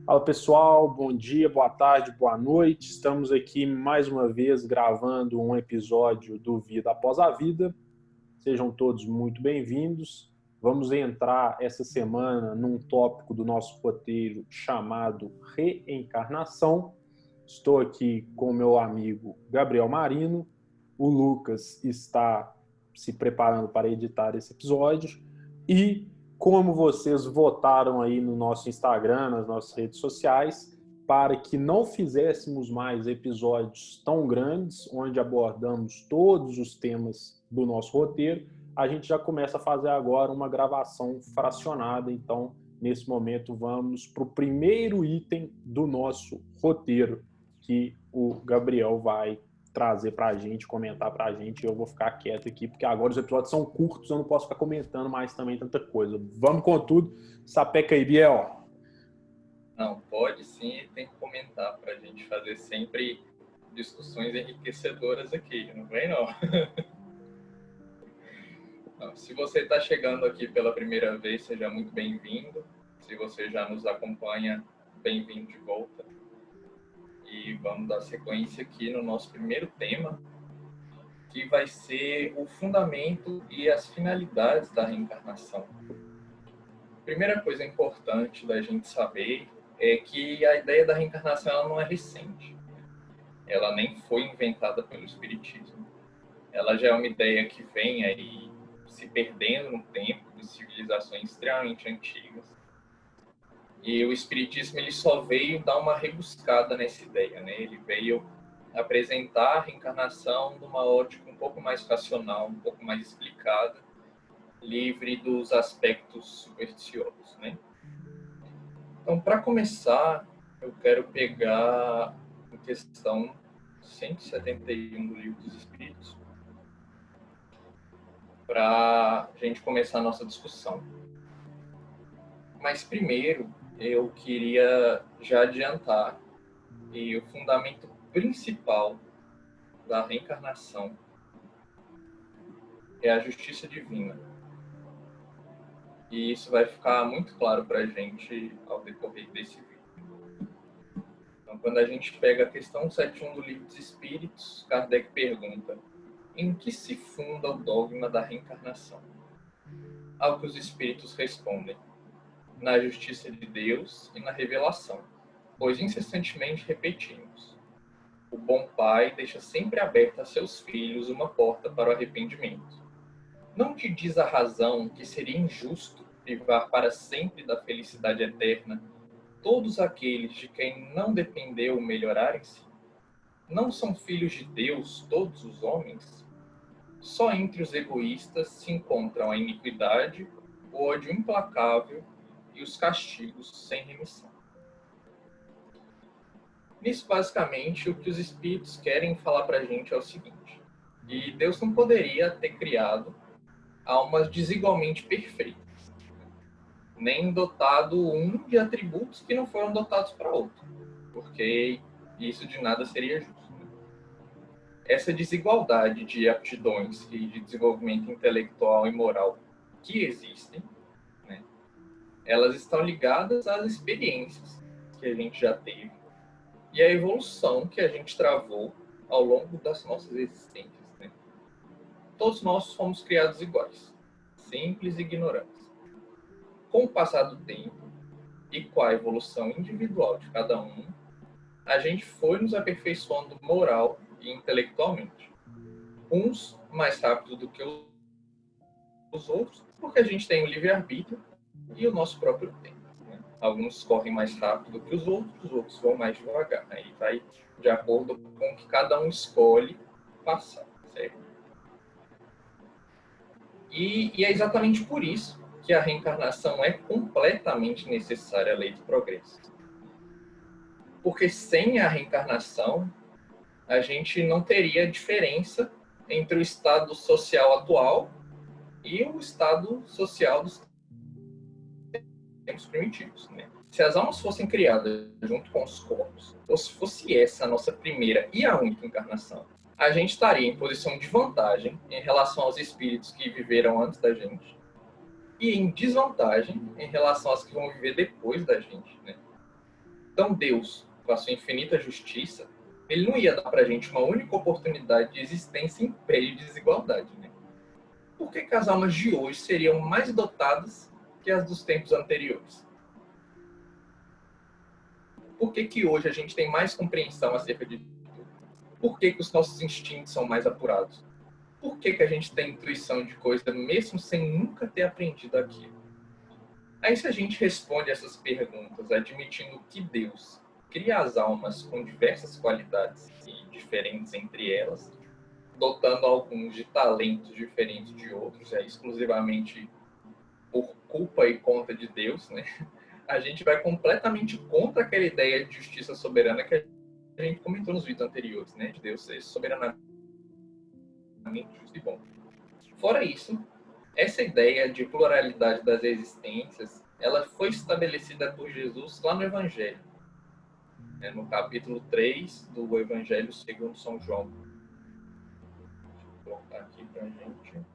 Fala pessoal, bom dia, boa tarde, boa noite. Estamos aqui mais uma vez gravando um episódio do Vida Após a Vida. Sejam todos muito bem-vindos. Vamos entrar essa semana num tópico do nosso roteiro chamado reencarnação. Estou aqui com o meu amigo Gabriel Marino. O Lucas está se preparando para editar esse episódio e como vocês votaram aí no nosso Instagram, nas nossas redes sociais, para que não fizéssemos mais episódios tão grandes, onde abordamos todos os temas do nosso roteiro, a gente já começa a fazer agora uma gravação fracionada. Então, nesse momento, vamos para o primeiro item do nosso roteiro, que o Gabriel vai trazer pra gente, comentar pra gente, e eu vou ficar quieto aqui, porque agora os episódios são curtos, eu não posso ficar comentando mais também tanta coisa. Vamos com tudo, sapeca aí, Biel. Não, pode sim, tem que comentar pra gente fazer sempre discussões enriquecedoras aqui, não vem não. Não, se você está chegando aqui pela primeira vez, seja muito bem-vindo. Se você já nos acompanha, bem-vindo de volta. E vamos dar sequência aqui no nosso primeiro tema, que vai ser o fundamento e as finalidades da reencarnação. Primeira coisa importante da gente saber é que a ideia da reencarnação ela não é recente. Ela nem foi inventada pelo Espiritismo. Ela já é uma ideia que vem aí se perdendo no tempo de civilizações extremamente antigas. E o Espiritismo ele só veio dar uma rebuscada nessa ideia, né? Ele veio apresentar a reencarnação numa ótica um pouco mais racional, um pouco mais explicada, livre dos aspectos supersticiosos, né? Então, para começar, eu quero pegar a questão 171 do Livro dos Espíritos para a gente começar a nossa discussão. Mas primeiro, eu queria já adiantar que o fundamento principal da reencarnação é a justiça divina. E isso vai ficar muito claro para a gente ao decorrer desse vídeo. Então, quando a gente pega a questão 71 do Livro dos Espíritos, Kardec pergunta: em que se funda o dogma da reencarnação? Ao que os espíritos respondem: na justiça de Deus e na revelação, pois incessantemente repetimos: o bom pai deixa sempre aberta a seus filhos uma porta para o arrependimento. Não te diz a razão que seria injusto privar para sempre da felicidade eterna todos aqueles de quem não dependeu melhorarem-se? Não são filhos de Deus todos os homens? Só entre os egoístas se encontram a iniquidade, o ódio implacável e os castigos sem remissão. Nisso, basicamente, o que os espíritos querem falar para a gente é o seguinte: que Deus não poderia ter criado almas desigualmente perfeitas, nem dotado um de atributos que não foram dotados para outro, porque isso de nada seria justo. Essa desigualdade de aptidões e de desenvolvimento intelectual e moral que existem, né, elas estão ligadas às experiências que a gente já teve e à evolução que a gente travou ao longo das nossas existências. Né? Todos nós somos criados iguais, simples e ignorantes. Com o passar do tempo e com a evolução individual de cada um, a gente foi nos aperfeiçoando moral e intelectualmente. Uns mais rápido do que os outros, porque a gente tem o livre-arbítrio e o nosso próprio tempo. Né? Alguns correm mais rápido que os outros vão mais devagar. Aí vai de acordo com o que cada um escolhe passar, certo? E é exatamente por isso que a reencarnação é completamente necessária à lei do progresso. Porque sem a reencarnação, a gente não teria diferença entre o estado social atual e o estado social dos tempos primitivos. Né? Se as almas fossem criadas junto com os corpos, ou se fosse essa a nossa primeira e a única encarnação, a gente estaria em posição de vantagem em relação aos espíritos que viveram antes da gente e em desvantagem em relação aos que vão viver depois da gente. Né? Então Deus, com a sua infinita justiça, ele não ia dar para a gente uma única oportunidade de existência em pé de desigualdade, né? Por que que as almas de hoje seriam mais dotadas que as dos tempos anteriores? Por que que hoje a gente tem mais compreensão acerca de tudo? Por que que os nossos instintos são mais apurados? Por que que a gente tem intuição de coisa mesmo sem nunca ter aprendido aquilo? Aí se a gente responde essas perguntas admitindo que Deus cria as almas com diversas qualidades e diferentes entre elas, dotando alguns de talentos diferentes de outros, exclusivamente por culpa e conta de Deus, né? A gente vai completamente contra aquela ideia de justiça soberana que a gente comentou nos vídeos anteriores, né? De Deus ser soberanamente justo e bom. Fora isso, essa ideia de pluralidade das existências, ela foi estabelecida por Jesus lá no Evangelho, né? No capítulo 3 do Evangelho segundo São João. Vou colocar aqui pra gente.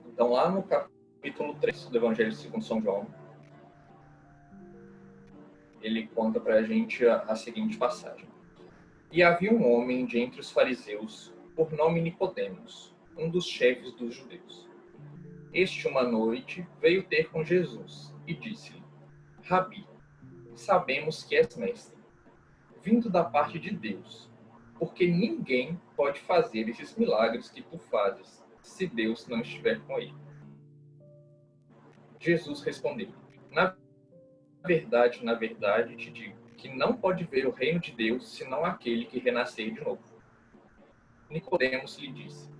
Então, lá no capítulo 3 do Evangelho segundo São João, ele conta para a gente a seguinte passagem. E havia um homem de entre os fariseus, por nome Nicodemos, um dos chefes dos judeus. Este, uma noite, veio ter com Jesus e disse-lhe: Rabi, sabemos que és mestre, vindo da parte de Deus, porque ninguém pode fazer esses milagres que tu fazes, se Deus não estiver com ele. Jesus respondeu: na verdade, te digo que não pode ver o reino de Deus senão aquele que renascer de novo. Nicodemos lhe disse: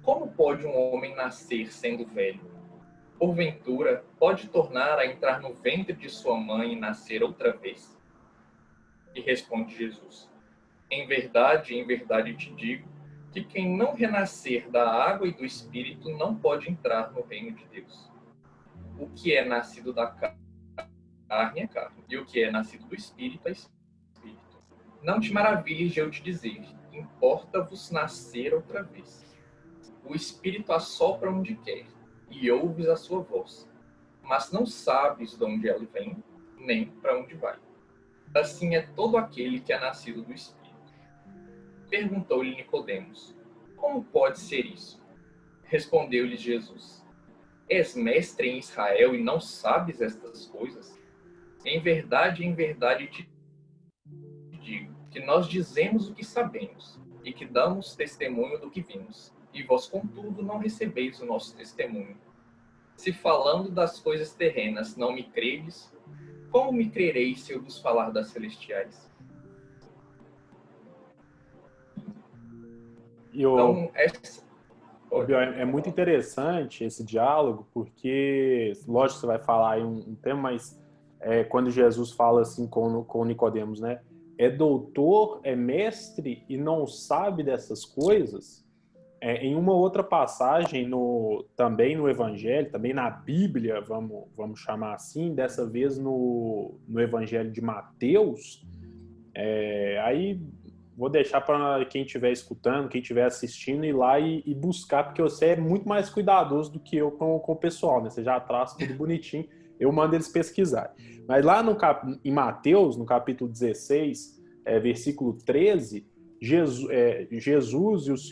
Como pode um homem nascer sendo velho? Porventura, pode tornar a entrar no ventre de sua mãe e nascer outra vez? E responde Jesus: em verdade te digo que quem não renascer da água e do Espírito não pode entrar no reino de Deus. O que é nascido da carne é carne, e o que é nascido do Espírito é Espírito. Não te maravilhes de eu te dizer: importa-vos nascer outra vez. O Espírito assopra onde quer, e ouves a sua voz, mas não sabes de onde ela vem, nem para onde vai. Assim é todo aquele que é nascido do Espírito. Perguntou-lhe Nicodemos: Como pode ser isso? Respondeu-lhe Jesus: És mestre em Israel e não sabes estas coisas? Em verdade te digo que nós dizemos o que sabemos e que damos testemunho do que vimos, e vós, contudo, não recebeis o nosso testemunho. Se falando das coisas terrenas não me credes, como me crereis se eu vos falar das celestiais? Então, É muito interessante esse diálogo, porque, lógico que você vai falar aí um tema, mas quando Jesus fala assim com Nicodemos, né? É doutor, é mestre e não sabe dessas coisas. Em uma outra passagem, também no Evangelho, também na Bíblia, vamos chamar assim, dessa vez no Evangelho de Mateus, aí vou deixar para quem estiver escutando, quem estiver assistindo, ir lá e buscar, porque você é muito mais cuidadoso do que eu com o pessoal, né? Você já traz tudo bonitinho, eu mando eles pesquisar. Mas lá em Mateus, no capítulo 16, versículo 13, Jesus e os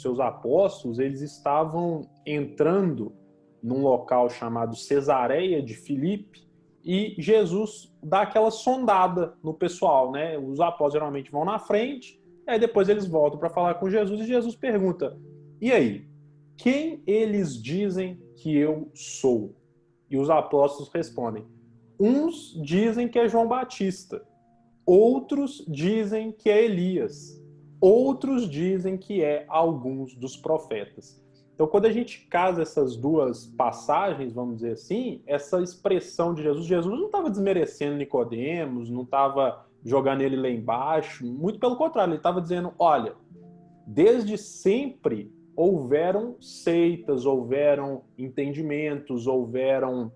seus apóstolos, eles estavam entrando num local chamado Cesareia de Filipe, e Jesus dá aquela sondada no pessoal, né? Os apóstolos geralmente vão na frente, aí depois eles voltam para falar com Jesus, e Jesus pergunta: e aí, quem eles dizem que eu sou? E os apóstolos respondem: uns dizem que é João Batista, outros dizem que é Elias, outros dizem que é alguns dos profetas. Então, quando a gente casa essas duas passagens, vamos dizer assim, essa expressão de Jesus não estava desmerecendo Nicodemos, não estava jogando ele lá embaixo, muito pelo contrário, ele estava dizendo: olha, desde sempre houveram seitas, houveram entendimentos, houveram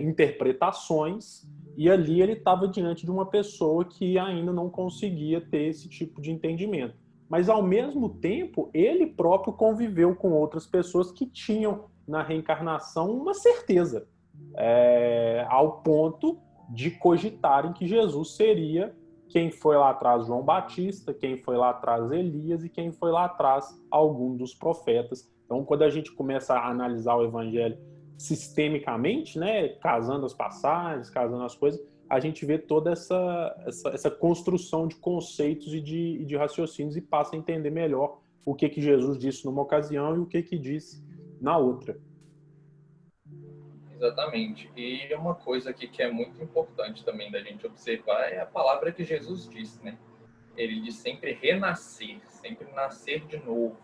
interpretações E ali ele estava diante de uma pessoa que ainda não conseguia ter esse tipo de entendimento. Mas, ao mesmo tempo, ele próprio conviveu com outras pessoas que tinham na reencarnação uma certeza, ao ponto de cogitarem que Jesus seria quem foi lá atrás João Batista, quem foi lá atrás Elias e quem foi lá atrás algum dos profetas. Então, quando a gente começa a analisar o evangelho sistemicamente, né, casando as passagens, casando as coisas, a gente vê toda essa construção de conceitos e de raciocínios e passa a entender melhor o que Jesus disse numa ocasião e o que disse na outra. Exatamente. E uma coisa aqui que é muito importante também da gente observar é a palavra que Jesus disse, né? Ele diz sempre renascer, sempre nascer de novo.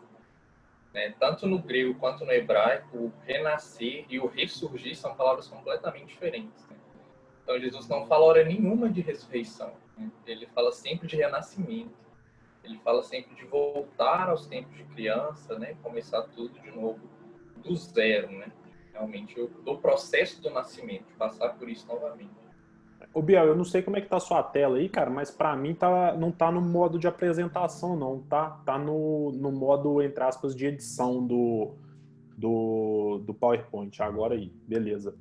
Né? Tanto no grego quanto no hebraico, o renascer e o ressurgir são palavras completamente diferentes. Né? Então, Jesus não fala hora nenhuma de ressurreição. Né? Ele fala sempre de renascimento. Ele fala sempre de voltar aos tempos de criança, né? Começar tudo de novo, do zero, né? Realmente, do processo do nascimento, passar por isso novamente. Ô Biel, eu não sei como é que tá a sua tela aí, cara, mas para mim não tá no modo de apresentação, não, tá? Tá no modo, entre aspas, de edição do PowerPoint. Agora aí, beleza.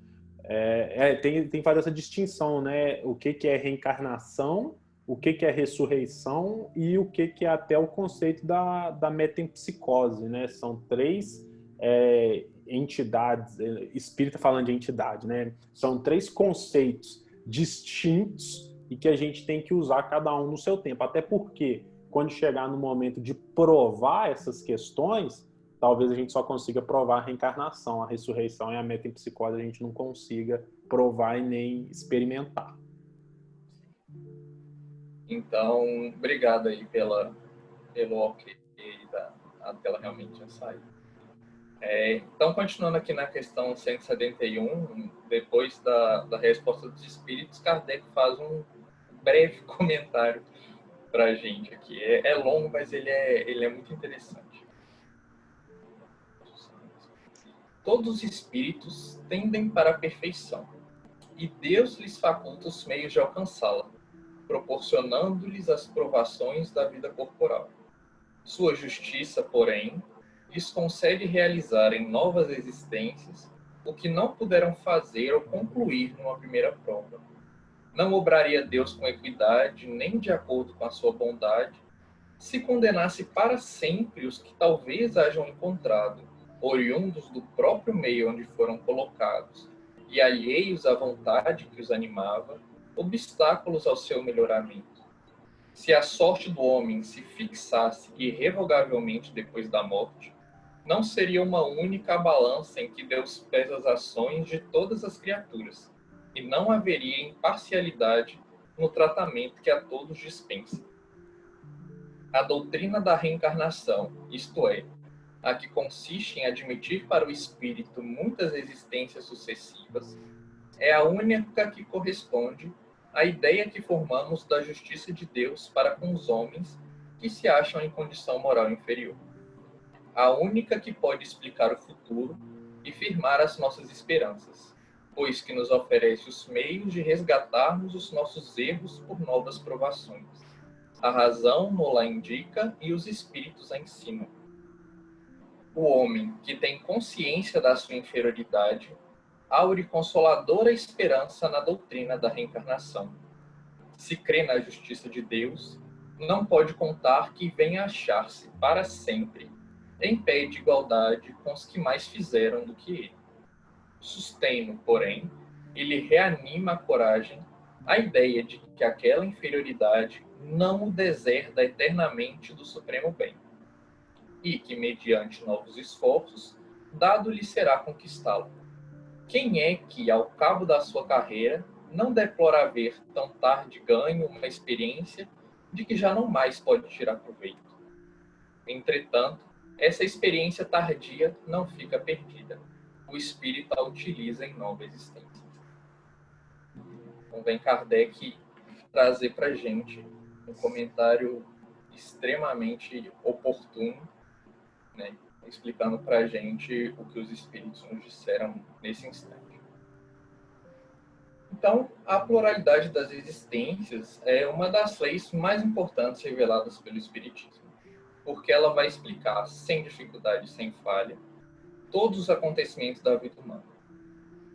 Tem que fazer essa distinção, né? O que é reencarnação, o que é ressurreição e o que é até o conceito da metempsicose, né? São três entidades, espírita falando de entidade, né? São três conceitos distintos e que a gente tem que usar cada um no seu tempo. Até porque, quando chegar no momento de provar essas questões, talvez a gente só consiga provar a reencarnação, a ressurreição e a metempsicose a gente não consiga provar e nem experimentar. Então, obrigado aí pelo ok a tela realmente já saiu. Então, continuando aqui na questão 171, depois da resposta dos espíritos, Kardec faz um breve comentário para a gente aqui. É longo, mas ele é muito interessante. Todos os espíritos tendem para a perfeição, e Deus lhes faculta os meios de alcançá-la, proporcionando-lhes as provações da vida corporal. Sua justiça, porém, lhes concede realizar em novas existências o que não puderam fazer ou concluir numa primeira prova. Não obraria Deus com equidade, nem de acordo com a sua bondade, se condenasse para sempre os que talvez hajam encontrado, oriundos do próprio meio onde foram colocados, e alheios à vontade que os animava, obstáculos ao seu melhoramento. Se a sorte do homem se fixasse irrevogavelmente depois da morte, não seria uma única balança em que Deus pesa as ações de todas as criaturas, e não haveria imparcialidade no tratamento que a todos dispensa. A doutrina da reencarnação, isto é, a que consiste em admitir para o espírito muitas existências sucessivas, é a única que corresponde à ideia que formamos da justiça de Deus para com os homens que se acham em condição moral inferior. A única que pode explicar o futuro e firmar as nossas esperanças, pois que nos oferece os meios de resgatarmos os nossos erros por novas provações. A razão nos-la indica e os espíritos a ensinam. O homem que tem consciência da sua inferioridade aure consoladora esperança na doutrina da reencarnação. Se crê na justiça de Deus, não pode contar que venha a achar-se para sempre em pé de igualdade com os que mais fizeram do que ele. Sustém-no, porém, e lhe reanima a coragem a ideia de que aquela inferioridade não o deserda eternamente do supremo bem, e que, mediante novos esforços, dado-lhe será conquistá-lo. Quem é que, ao cabo da sua carreira, não deplora haver tão tarde ganho uma experiência de que já não mais pode tirar proveito? Entretanto, essa experiência tardia não fica perdida. O espírito a utiliza em nova existência. Então vem Kardec trazer para a gente um comentário extremamente oportuno, né, explicando para a gente o que os espíritos nos disseram nesse instante. Então, a pluralidade das existências é uma das leis mais importantes reveladas pelo Espiritismo, porque ela vai explicar, sem dificuldade, sem falha, todos os acontecimentos da vida humana.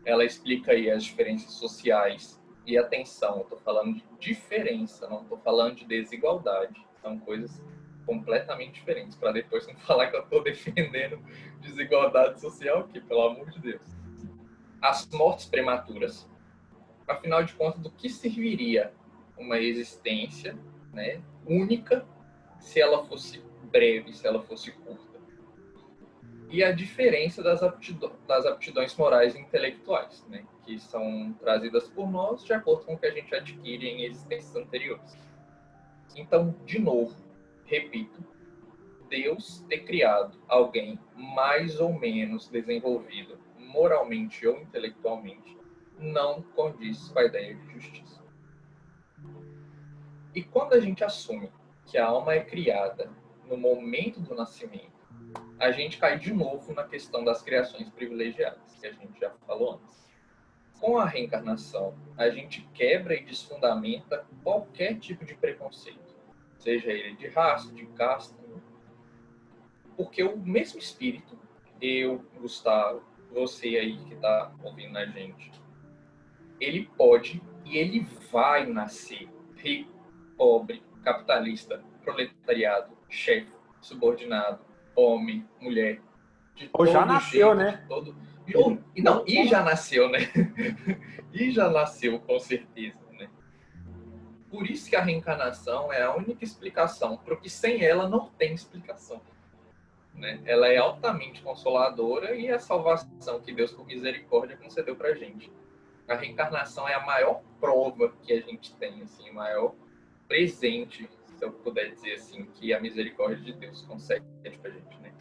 Ela explica aí as diferenças sociais, e atenção, eu estou falando de diferença, não estou falando de desigualdade. São coisas completamente diferentes, para depois não falar que eu estou defendendo desigualdade social aqui, pelo amor de Deus. As mortes prematuras. Afinal de contas, do que serviria uma existência, né, única se ela fosse breve, se ela fosse curta? E a diferença das aptidões morais e intelectuais, né, que são trazidas por nós de acordo com o que a gente adquire em existências anteriores. Então, de novo, repito, Deus ter criado alguém mais ou menos desenvolvido moralmente ou intelectualmente não condiz com a ideia de justiça. E quando a gente assume que a alma é criada no momento do nascimento, a gente cai de novo na questão das criações privilegiadas, que a gente já falou antes. Com a reencarnação, a gente quebra e desfundamenta qualquer tipo de preconceito, seja ele de raça, de casta, porque o mesmo espírito, eu, Gustavo, você aí que está ouvindo a gente, ele pode e ele vai nascer rico, pobre, capitalista, proletariado, chefe, subordinado, homem, mulher, de Ou já todo nasceu, jeito, de né? todo... E já nasceu, né? E já nasceu, com certeza, né? Por isso que a reencarnação é a única explicação, porque sem ela não tem explicação. Né? Ela é altamente consoladora e é a salvação que Deus, por misericórdia, concedeu pra gente. A reencarnação é a maior prova que a gente tem, assim, o maior presente, se eu puder dizer assim, que a misericórdia de Deus concede pra gente, né?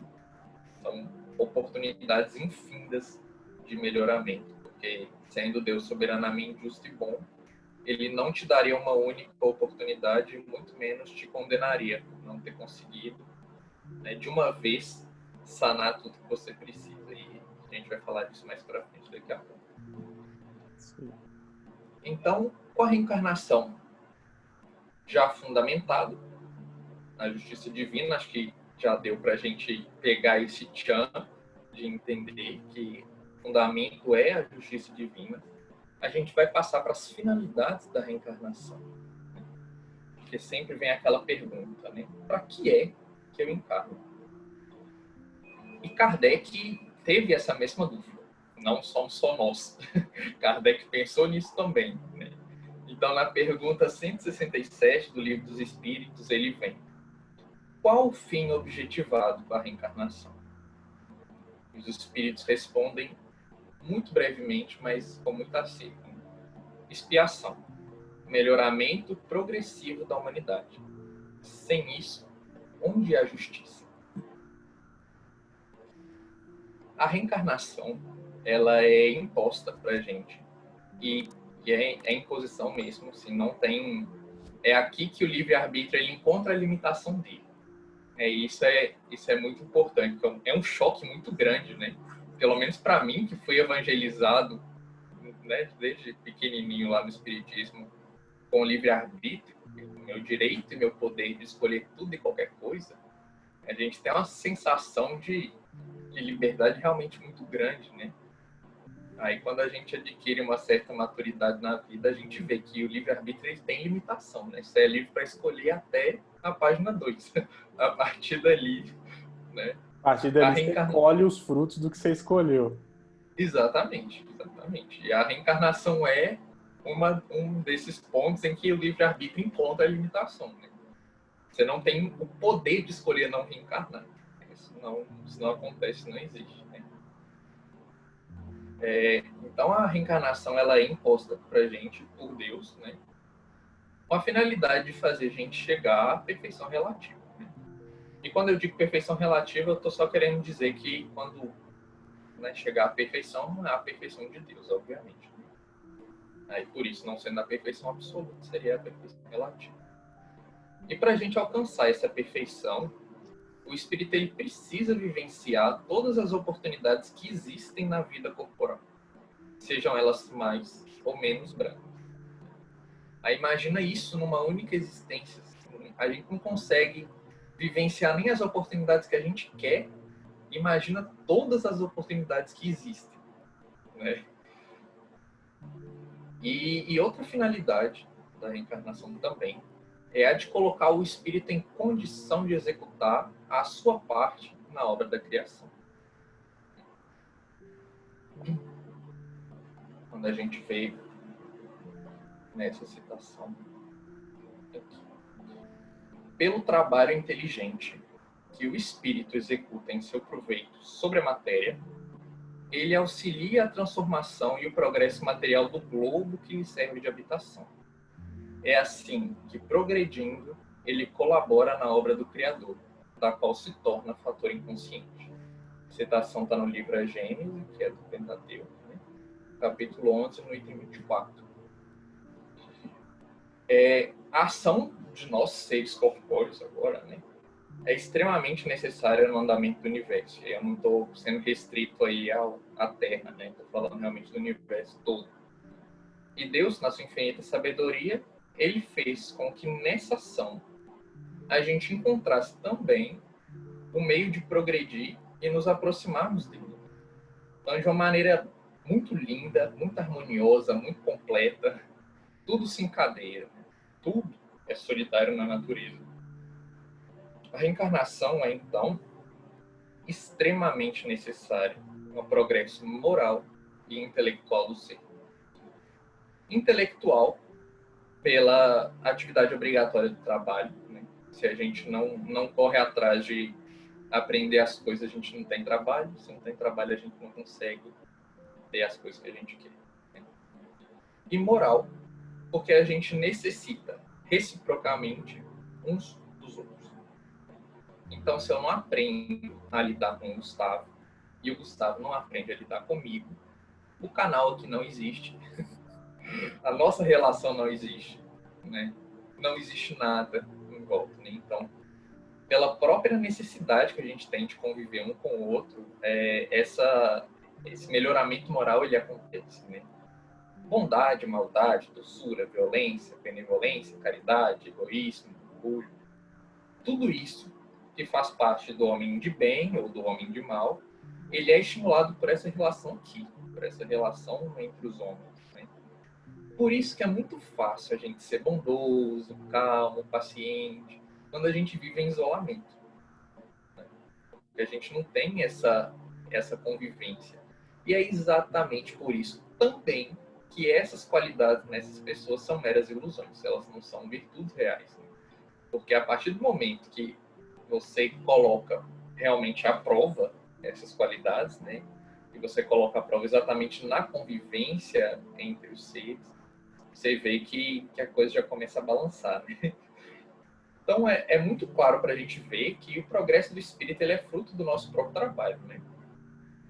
São oportunidades infindas de melhoramento, porque sendo Deus soberanamente justo e bom, ele não te daria uma única oportunidade, muito menos te condenaria por não ter conseguido, né, de uma vez sanar tudo que você precisa. E a gente vai falar disso mais pra frente daqui a pouco. Sim. Então, com a reencarnação já fundamentado na justiça divina, acho que já deu pra gente pegar esse tchan de entender que o fundamento é a justiça divina. A gente vai passar para as finalidades da reencarnação. Porque sempre vem aquela pergunta, né? Para que é que eu encarno? E Kardec teve essa mesma dúvida. Não somos só nós. Kardec pensou nisso também, né? Então, na pergunta 167 do Livro dos Espíritos, ele vem: qual o fim objetivado da reencarnação? Os espíritos respondem muito brevemente, mas com muita sede. Expiação. Melhoramento progressivo da humanidade. Sem isso, onde há justiça? A reencarnação, ela é imposta pra gente. E é imposição mesmo, assim, não tem... É aqui que o livre-arbítrio ele encontra a limitação dele. Isso é muito importante. Então, é um choque muito grande, né? Pelo menos para mim, que fui evangelizado, né, desde pequenininho lá no Espiritismo, com o livre-arbítrio, meu direito e meu poder de escolher tudo e qualquer coisa, a gente tem uma sensação de liberdade realmente muito grande, né? Aí, quando a gente adquire uma certa maturidade na vida, a gente vê que o livre-arbítrio tem limitação, né? Você é livre para escolher até a página 2. A partir dali, né? A partir dali você colhe os frutos do que você escolheu. Exatamente. E a reencarnação é um desses pontos em que o livre-arbítrio encontra a limitação, né? Você não tem o poder de escolher não reencarnar. Isso não acontece, não existe, né? Então, a reencarnação ela é imposta pra gente por Deus, né? Com a finalidade de fazer a gente chegar à perfeição relativa. Né? E quando eu digo perfeição relativa, eu estou só querendo dizer que quando, né, chegar à perfeição, não é a perfeição de Deus, obviamente. Né? Aí, por isso, não sendo a perfeição absoluta, seria a perfeição relativa. E para a gente alcançar essa perfeição, o espírito ele precisa vivenciar todas as oportunidades que existem na vida corporal. sejam elas mais ou menos brancas. Aí imagina isso numa única existência. A gente não consegue vivenciar nem as oportunidades que a gente quer, imagina todas as oportunidades que existem, né? E outra finalidade da reencarnação também é a de colocar o espírito em condição de executar a sua parte na obra da criação. Quando a gente vê nessa citação aqui, pelo trabalho inteligente que o espírito executa em seu proveito sobre a matéria, ele auxilia a transformação e o progresso material do globo que lhe serve de habitação. É assim que, progredindo, ele colabora na obra do Criador, da qual se torna fator inconsciente. A citação está no livro A Gênese, que é do Pentateuco, né? Capítulo 11, no item 24. A ação de nós, seres corpóreos agora, né, é extremamente necessária no andamento do universo. Eu não estou sendo restrito aí à Terra, né? Estou falando realmente do universo todo. E Deus, na sua infinita sabedoria, ele fez com que nessa ação a gente encontrasse também o meio de progredir e nos aproximarmos dele. Então, de uma maneira muito linda, muito harmoniosa, muito completa, tudo se encadeia, tudo é solidário na natureza. A reencarnação é, então, extremamente necessária no progresso moral e intelectual do ser. Intelectual, pela atividade obrigatória do trabalho, né? Se a gente não corre atrás de aprender as coisas, a gente não tem trabalho. Se não tem trabalho, a gente não consegue ter as coisas que a gente quer, né? E moral, porque a gente necessita reciprocamente uns dos outros. Então, se eu não aprendo a lidar com o Gustavo e o Gustavo não aprende a lidar comigo, o canal aqui não existe. A nossa relação não existe, né? Não existe nada em volta, né? Então, pela própria necessidade que a gente tem de conviver um com o outro, esse melhoramento moral ele acontece, né? Bondade, maldade, doçura, violência, benevolência, caridade, egoísmo, orgulho, tudo isso que faz parte do homem de bem ou do homem de mal, ele é estimulado por essa relação aqui, por essa relação entre os homens, né? Por isso que é muito fácil a gente ser bondoso, calmo, paciente, quando a gente vive em isolamento, né? Porque a gente não tem essa convivência. E é exatamente por isso também que essas qualidades nessas pessoas são meras ilusões, elas não são virtudes reais, né? Porque a partir do momento que você coloca realmente à prova essas qualidades, né, e você coloca à prova exatamente na convivência entre os seres, você vê que a coisa já começa a balançar, né? Então é muito claro para a gente ver que o progresso do espírito ele é fruto do nosso próprio trabalho, né?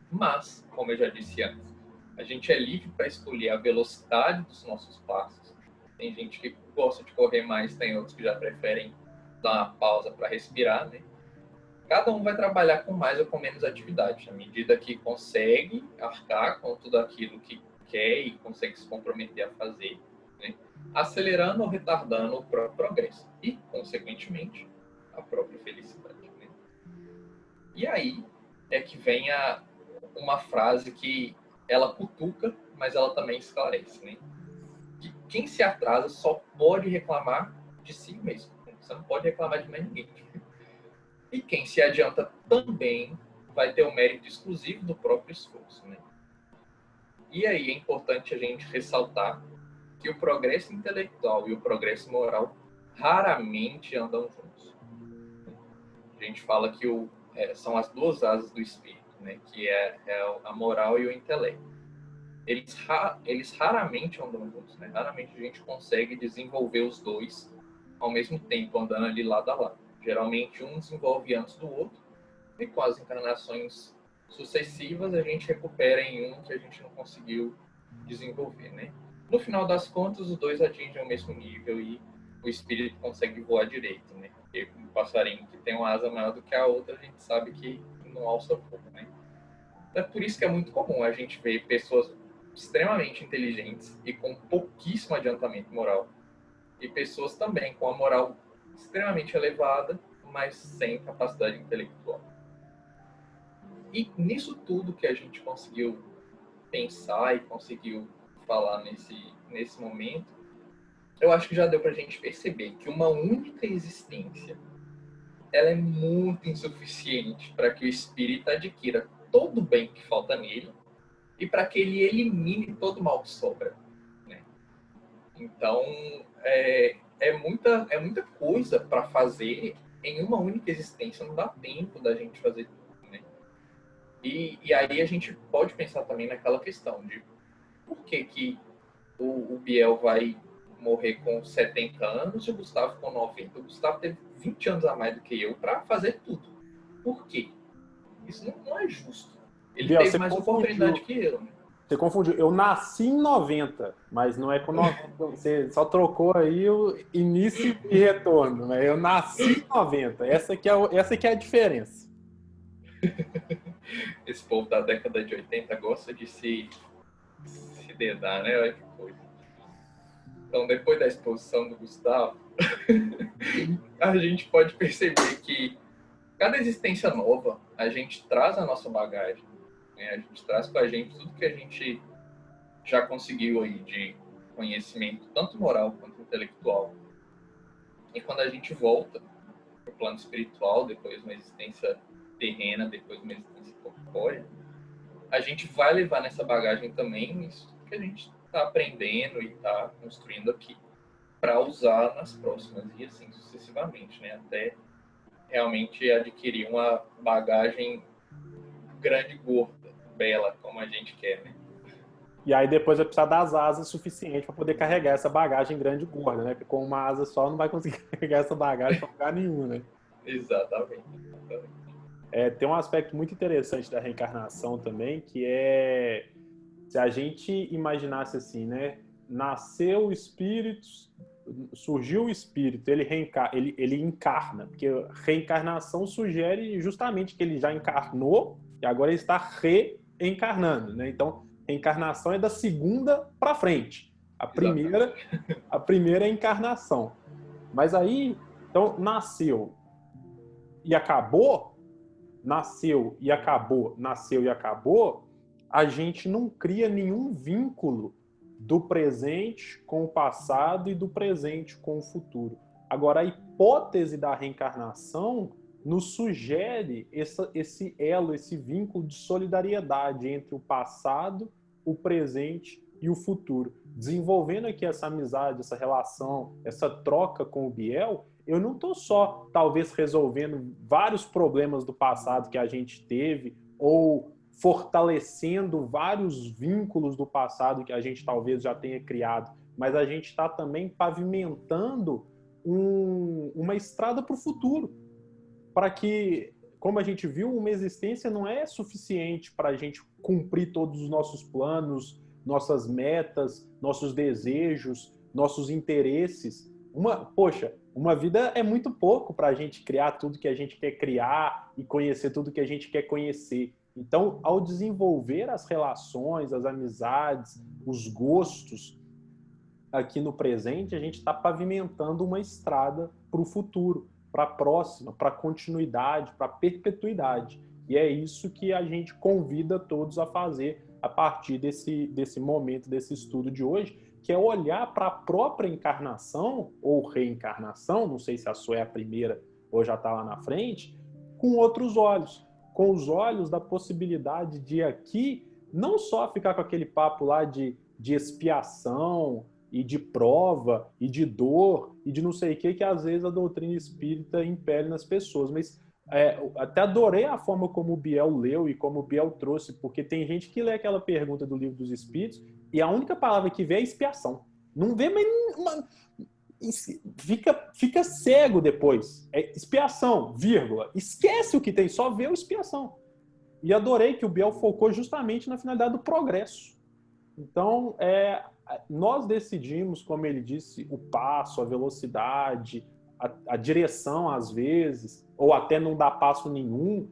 Mas, como eu já disse antes, a gente é livre para escolher a velocidade dos nossos passos. Tem gente que gosta de correr mais, tem outros que já preferem dar uma pausa para respirar, né? Cada um vai trabalhar com mais ou com menos atividade, à medida que consegue arcar com tudo aquilo que quer e consegue se comprometer a fazer, né? Acelerando ou retardando o próprio progresso e, consequentemente, a própria felicidade, né? E aí é que vem uma frase que ela cutuca, mas ela também esclarece, né? Que quem se atrasa só pode reclamar de si mesmo. Você não pode reclamar de mais ninguém. E quem se adianta também vai ter o mérito exclusivo do próprio esforço, né? E aí é importante a gente ressaltar que o progresso intelectual e o progresso moral raramente andam juntos. A gente fala que são as duas asas do espírito, né? Que é a moral e o intelecto. Eles raramente andam juntos, né? Raramente a gente consegue desenvolver os dois ao mesmo tempo, andando ali lado a lado. Geralmente um desenvolve antes do outro, e com as encarnações sucessivas a gente recupera em um que a gente não conseguiu desenvolver, né? No final das contas, os dois atingem o mesmo nível e o espírito consegue voar direito, né? Porque um passarinho que tem uma asa maior do que a outra, a gente sabe que não alça pouco, né? É por isso que é muito comum a gente ver pessoas extremamente inteligentes e com pouquíssimo adiantamento moral, e pessoas também com a moral extremamente elevada, mas sem capacidade intelectual. E nisso tudo que a gente conseguiu pensar e conseguiu falar nesse momento, eu acho que já deu para a gente perceber que uma única existência ela é muito insuficiente para que o espírito adquira todo o bem que falta nele e para que ele elimine todo o mal que sobra, né? Então, é muita coisa para fazer em uma única existência. Não dá tempo da gente fazer tudo, né? E aí a gente pode pensar também naquela questão de por que o Biel vai morrer com 70 anos e o Gustavo com 90. O Gustavo teve 20 anos a mais do que eu para fazer tudo. Por quê? Isso não é justo. Ele Biel, teve mais oportunidade que eu, né? Você confundiu. Eu nasci em 90, mas não é com 90. Você só trocou aí o início e retorno. Né? Eu nasci em 90. Essa que é a diferença. Esse povo da década de 80 gosta de se dedar, né? Olha que coisa. Então, depois da exposição do Gustavo, a gente pode perceber que cada existência nova, a gente traz a nossa bagagem, né? A gente traz com a gente tudo que a gente já conseguiu aí de conhecimento, tanto moral quanto intelectual. E quando a gente volta para o plano espiritual, depois de uma existência terrena, depois de uma existência corpórea, a gente vai levar nessa bagagem também isso que a gente está aprendendo e está construindo aqui para usar nas próximas e assim sucessivamente, né? Até realmente adquirir uma bagagem grande, gorda, bela, como a gente quer, né? E aí depois vai precisar das asas suficientes para poder carregar essa bagagem grande e gorda, né? Porque com uma asa só não vai conseguir carregar essa bagagem para lugar nenhum, né? Exatamente. Tem um aspecto muito interessante da reencarnação também, que é se a gente imaginasse assim, né? Nasceu o espírito, surgiu o espírito, ele encarna, porque reencarnação sugere justamente que ele já encarnou e agora ele está reencarnando, né? Então, reencarnação é da segunda para frente. A primeira é a encarnação. Mas aí, então, nasceu e acabou, a gente não cria nenhum vínculo do presente com o passado e do presente com o futuro. Agora, a hipótese da reencarnação nos sugere esse elo, esse vínculo de solidariedade entre o passado, o presente e o futuro. Desenvolvendo aqui essa amizade, essa relação, essa troca com o Biel, eu não estou só, talvez, resolvendo vários problemas do passado que a gente teve ou fortalecendo vários vínculos do passado que a gente talvez já tenha criado, mas a gente está também pavimentando uma estrada para o futuro, para que, como a gente viu, uma existência não é suficiente para a gente cumprir todos os nossos planos, nossas metas, nossos desejos, nossos interesses. Uma vida é muito pouco para a gente criar tudo que a gente quer criar e conhecer tudo que a gente quer conhecer. Então, ao desenvolver as relações, as amizades, os gostos aqui no presente, a gente está pavimentando uma estrada para o futuro, para a próxima, para a continuidade, para a perpetuidade. E é isso que a gente convida todos a fazer a partir desse momento, desse estudo de hoje, que é olhar para a própria encarnação ou reencarnação, não sei se a sua é a primeira ou já está lá na frente, com outros olhos, com os olhos da possibilidade de aqui não só ficar com aquele papo lá de expiação e de prova e de dor e de não sei o que às vezes a doutrina espírita impele nas pessoas, mas até adorei a forma como o Biel leu e como o Biel trouxe, porque tem gente que lê aquela pergunta do Livro dos Espíritos e a única palavra que vê é expiação. Não vê, mas fica cego depois. É expiação, vírgula. Esquece o que tem, só vê o expiação. E adorei que o Biel focou justamente na finalidade do progresso. Então, nós decidimos, como ele disse, o passo, a velocidade, a direção às vezes, ou até não dar passo nenhum.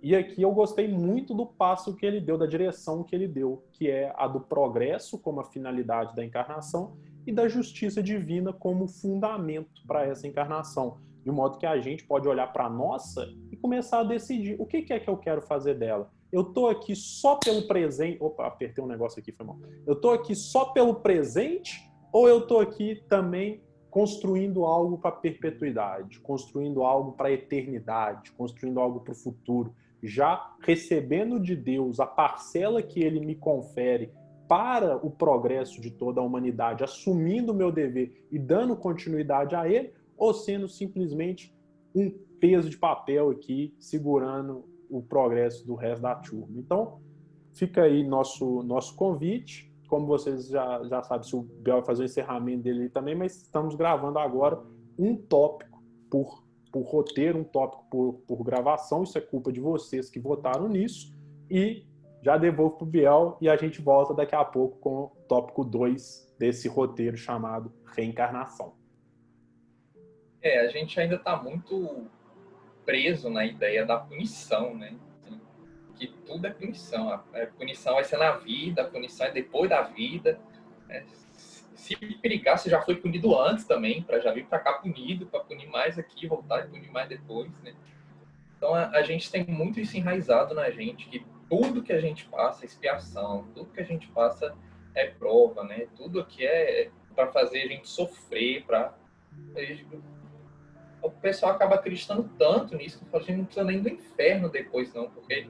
E aqui eu gostei muito do passo que ele deu, da direção que ele deu, que é a do progresso como a finalidade da encarnação e da justiça divina como fundamento para essa encarnação. De modo que a gente pode olhar para a nossa e começar a decidir o que é que eu quero fazer dela. Eu estou aqui só pelo presente... Opa, apertei um negócio aqui, foi mal. Eu estou aqui só pelo presente ou eu estou aqui também construindo algo para a perpetuidade, construindo algo para a eternidade, construindo algo para o futuro, já recebendo de Deus a parcela que ele me confere para o progresso de toda a humanidade, assumindo o meu dever e dando continuidade a ele, ou sendo simplesmente um peso de papel aqui segurando o progresso do resto da turma. Então, fica aí nosso convite. Como vocês já sabem, se o Biel vai fazer o encerramento dele também, mas estamos gravando agora um tópico por roteiro, um tópico por gravação. Isso é culpa de vocês que votaram nisso. E já devolvo para o Biel e a gente volta daqui a pouco com o tópico 2 desse roteiro chamado Reencarnação. A gente ainda está muito preso na ideia da punição, né? Que tudo é punição. A punição vai ser na vida, a punição é depois da vida. Se perigar, você já foi punido antes também, para já vir para cá punido, para punir mais aqui, voltar e punir mais depois, né? Então a gente tem muito isso enraizado na gente, que tudo que a gente passa é expiação, tudo que a gente passa é prova, né? Tudo aqui é para fazer a gente sofrer, o pessoal acaba acreditando tanto nisso que a gente não precisa nem do inferno depois, não, porque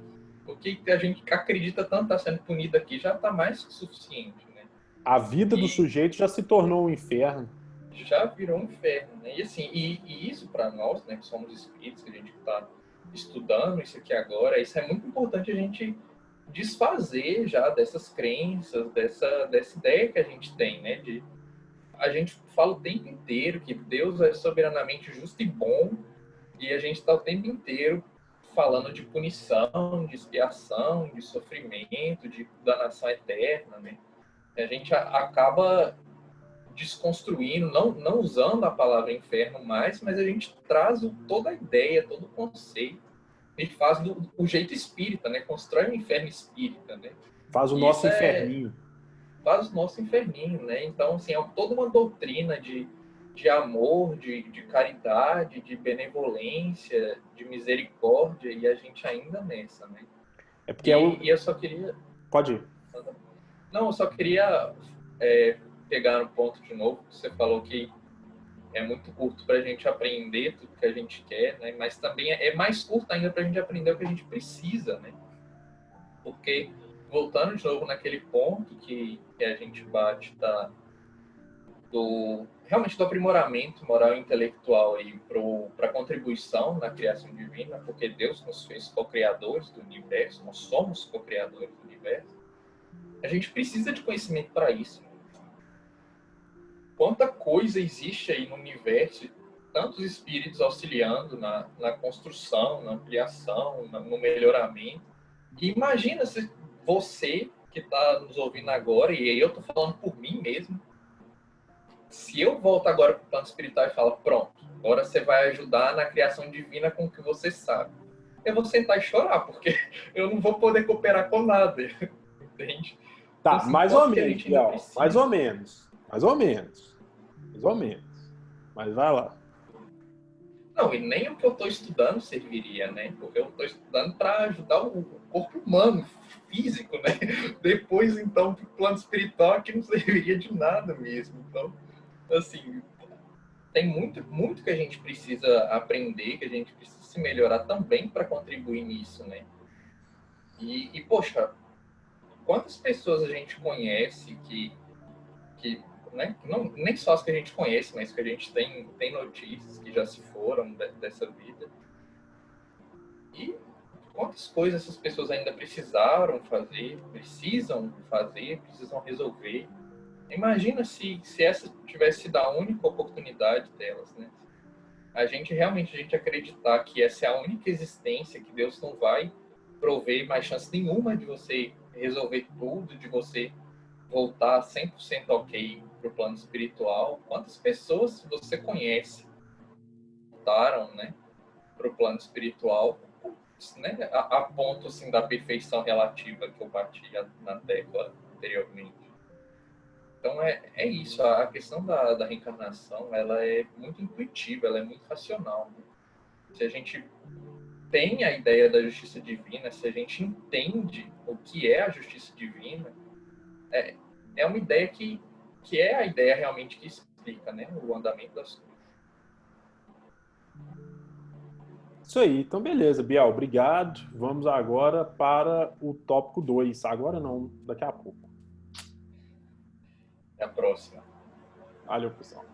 o que a gente acredita tanto está sendo punido aqui já está mais que suficiente, né? A vida do sujeito já se tornou um inferno. Já virou um inferno, né? E assim, e isso para nós, né, que somos espíritos, que a gente está estudando isso aqui agora, isso é muito importante a gente desfazer já dessas crenças, dessa ideia que a gente tem, né? A gente fala o tempo inteiro que Deus é soberanamente justo e bom, e a gente está o tempo inteiro falando de punição, de expiação, de sofrimento, de danação eterna, né? A gente acaba desconstruindo, não usando a palavra inferno mais, mas a gente traz toda a ideia, todo o conceito, e faz do jeito espírita, né? Constrói um inferno espírita, né? Faz o nosso inferninho. Faz o nosso inferninho, né? Então, assim, é toda uma doutrina de amor, de caridade, de benevolência, de misericórdia, e a gente ainda nessa, né? É porque e eu só queria... Pode ir. Não, eu só queria pegar no ponto de novo, que você falou que é muito curto para a gente aprender tudo que a gente quer, né? Mas também é mais curto ainda para a gente aprender o que a gente precisa, né? Porque, voltando de novo naquele ponto que a gente bate realmente do aprimoramento moral e intelectual para a contribuição na criação divina, porque Deus nos fez co-criadores do universo, nós somos co-criadores do universo, a gente precisa de conhecimento para isso. Quanta coisa existe aí no universo, tantos espíritos auxiliando na construção, na ampliação, no melhoramento. E imagina se você que está nos ouvindo agora, e aí eu estou falando por mim mesmo, se eu volto agora para o plano espiritual e falo, pronto, agora você vai ajudar na criação divina com o que você sabe. Eu vou sentar e chorar, porque eu não vou poder cooperar com nada, entende? Tá, então, assim, mais ou menos, Léo. Mais ou menos. Mas vai lá. Não, e nem o que eu estou estudando serviria, né? Porque eu estou estudando para ajudar o corpo humano, físico, né? Depois, então, para o plano espiritual, que não serviria de nada mesmo. Então, assim, tem muito que a gente precisa aprender, que a gente precisa se melhorar também para contribuir nisso, né? E, poxa, quantas pessoas a gente conhece que né? Não, nem só as que a gente conhece, mas que a gente tem notícias que já se foram dessa vida. E quantas coisas essas pessoas ainda precisam fazer, precisam resolver. Imagina se essa tivesse sido a única oportunidade delas, né? A gente acreditar que essa é a única existência, que Deus não vai prover mais chance nenhuma de você resolver tudo, de você voltar 100% ok para o plano espiritual. Quantas pessoas você conhece voltaram, né, para o plano espiritual né, a ponto assim, da perfeição relativa que eu bati na tecla anteriormente. Então é isso, a questão da reencarnação, ela é muito intuitiva, ela é muito racional. Né? Se a gente tem a ideia da justiça divina, se a gente entende o que é a justiça divina, é uma ideia que é a ideia realmente que explica, né, o andamento das coisas. Isso aí, então beleza, Biel, obrigado. Vamos agora para o tópico 2. Agora não, daqui a pouco. Até a próxima. Valeu, pessoal.